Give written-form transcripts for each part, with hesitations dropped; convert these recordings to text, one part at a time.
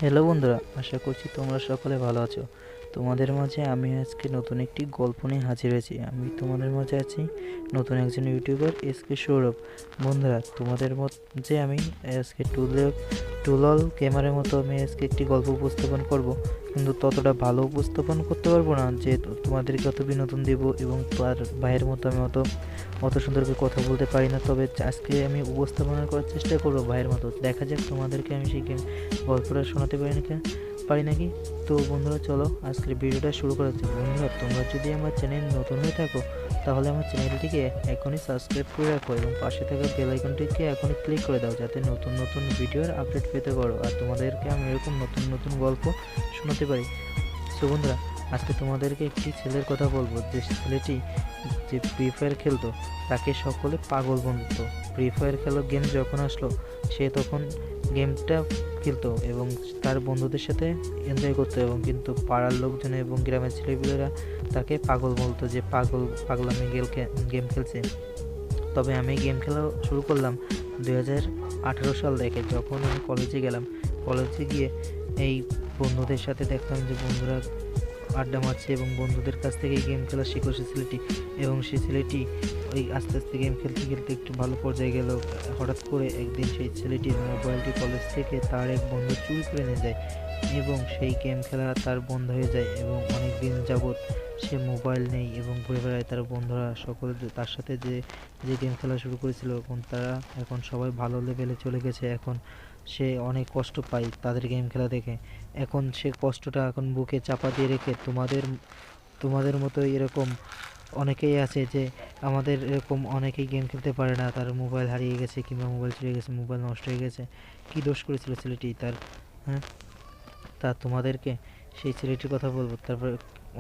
Hello বন্ধুরা, আশা করছি তোমরা সকলে ভালো আছো। তোমাদের মাঝে আমি আজকে নতুন একটি গল্প নিয়ে হাজির হয়েছি। আমি তোমাদের মাঝে আছি নতুন একজন ইউটিউবার এসকে সৌরভ। বন্ধুরা, তোমাদের মধ্যে আমি আজকে টুলল গেমারের মতো আমি আজকে একটি গল্প উপস্থাপন করব, কিন্তু ততটা ভালো উপস্থাপন করতে পারবো না যে তোমাদেরকে অত বিনোদন দেবো, এবং তার ভাইয়ের মতো আমি অত অত সুন্দর করে কথা বলতে পারি না। তবে আজকে আমি উপস্থাপনা করার চেষ্টা করবো ভাইয়ের মতো। দেখা যাক তোমাদেরকে আমি সেই গল্পটা শোনাতে পারি নাকি। তো বন্ধুরা, চলো আজকের ভিডিওটা শুরু করা যাক। বন্ধুরা, তোমরা যদি আমার চ্যানেল নতুন হয়ে থাকো তাহলে আমার চ্যানেলটিকে এখনই সাবস্ক্রাইব করে রাখো এবং পাশে থাকা বেল আইকনটিকে এখনই ক্লিক করে দাও, যাতে নতুন নতুন ভিডিওর আপডেট পেতে পারো আর তোমাদেরকে আমি এরকম নতুন নতুন গল্প শোনাতে পারি। সো বন্ধুরা, আজকে তোমাদেরকে একটি ছেলের কথা বলবো, যে ছেলেটি যে ফ্রি ফায়ার খেলতো তাকে সকলে পাগল বলতো। ফ্রি ফায়ার খেলো গেম যখন আসলো সে তখন গেমটা খেলতো এবং তার বন্ধুদের সাথে এনজয় করতো, এবং কিন্তু পাড়ার লোকজন এবং গ্রামের ছেলেপিলেরা তাকে পাগল বলতো, যে পাগলামি গেম খেলছে। তবে আমি গেম খেলা শুরু করলাম 2018 সাল থেকে, যখন আমি কলেজে গেলাম। কলেজে গিয়ে এই বন্ধুদের সাথে দেখতাম যে বন্ধুরা আড্ডা মারছে এবং বন্ধুদের কাছ থেকে গেম খেলা শিখলো সে ছেলেটি। এবং সে ছেলেটি ওই আস্তে আস্তে গেম খেলতে খেলতে একটু ভালো পর্যায়ে গেল। হঠাৎ করে একদিন সেই ছেলেটির মোবাইলটি কলেজ থেকে তার এক বন্ধু চুরি করে নিয়ে যায় এবং সেই গেম খেলা তার বন্ধ হয়ে যায়, এবং অনেক দিন যাবৎ সে মোবাইল নেই এবং ঘুরে বেড়ায়। তার বন্ধুরা সকলে তার সাথে যে যে গেম খেলা শুরু করেছিল, এবং তারা এখন সবাই ভালো লেভেলে চলে গেছে। এখন সে অনেক কষ্ট পায় তাদের গেম খেলা দেখে। এখন সে কষ্টটা এখন বুকে চাপা দিয়ে রেখে তোমাদের তোমাদের মতো এরকম অনেকেই আছে যে আমাদের এরকম অনেকেই গেম খেলতে পারে না, তার মোবাইল হারিয়ে গেছে কিংবা মোবাইল চুরি গেছে, মোবাইল নষ্ট হয়ে গেছে। কি দোষ করেছিল ছেলেটি তার? হ্যাঁ, তা তোমাদেরকে সেই ছেলেটির কথা বলবো। তারপর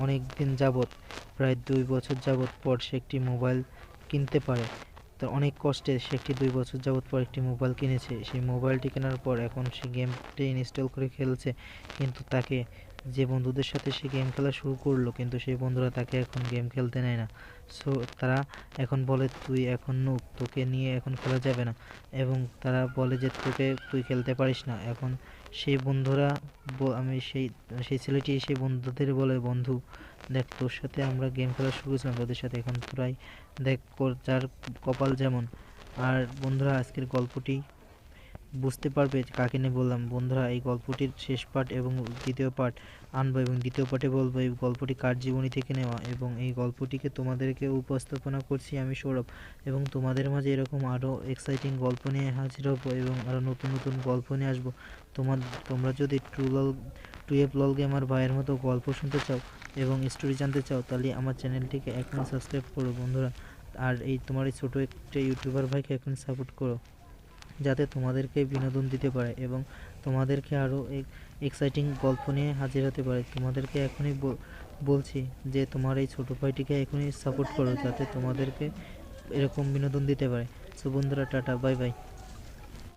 অনেক দিন যাবৎ, প্রায় 2 বছর যাবৎ পর সে একটি মোবাইল কিনতে পারে। তো অনেক কষ্টে সে একটি 2 বছর যাবৎ পর একটি মোবাইল কিনেছে। সেই মোবাইলটি কেনার পর এখন সে গেমটি ইনস্টল করে খেলছে, কিন্তু তাকে যে বন্ধুদের সাথে সে গেম খেলা শুরু করলো, কিন্তু সেই বন্ধুরা তাকে এখন গেম খেলতে নেয় না। সো তারা এখন বলে তুই এখন নুব, তোকে নিয়ে এখন খেলা যাবে না, এবং তারা বলে যে তুই খেলতে পারিস না। এখন সেই বন্ধুরা আমি সেই ছেলেটি সেই বন্ধুদের বলে, বন্ধু দেখ, তোর সাথে আমরা গেম খেলা শুরু করেছিলাম তোদের সাথে, এখন তোরাই দেখ যার কপাল যেমন। আর বন্ধুরা, আজকের গল্পটি বুঝতে পারবে কাকে নিয়ে বললাম। বন্ধুরা, এই গল্পটির শেষ পার্ট এবং দ্বিতীয় পার্ট আনবো, এবং দ্বিতীয় পার্টে বলবো এই গল্পটি কার জীবনী থেকে নেওয়া। এবং এই গল্পটিকে তোমাদেরকে উপস্থাপনা করছি আমি সৌরভ, এবং তোমাদের মাঝে এরকম আরও এক্সাইটিং গল্প নিয়ে হাজির হবো এবং আরও নতুন নতুন গল্প নিয়ে আসবো। তোমরা যদি টুয়েলভ লল গেমার ভাইয়ের মতো গল্প শুনতে চাও এবং স্টোরি জানতে চাও, তাহলে আমার চ্যানেলটিকে এখনই সাবস্ক্রাইব করো বন্ধুরা। আর তোমার এই ছোটো একটা ইউটিউবার ভাইকে এখন সাপোর্ট করো, যাতে তোমাদেরকে বিনোদন দিতে পারে এবং তোমাদেরকে আরও এক্সাইটিং গল্প নিয়ে হাজির হতে পারে। তোমাদেরকে এখনই বলছি যে তোমার এই ছোটো ভাইটিকে এখনই সাপোর্ট করো, যাতে তোমাদেরকে এরকম বিনোদন দিতে পারে। সো বন্ধুরা, টাটা, বাই বাই।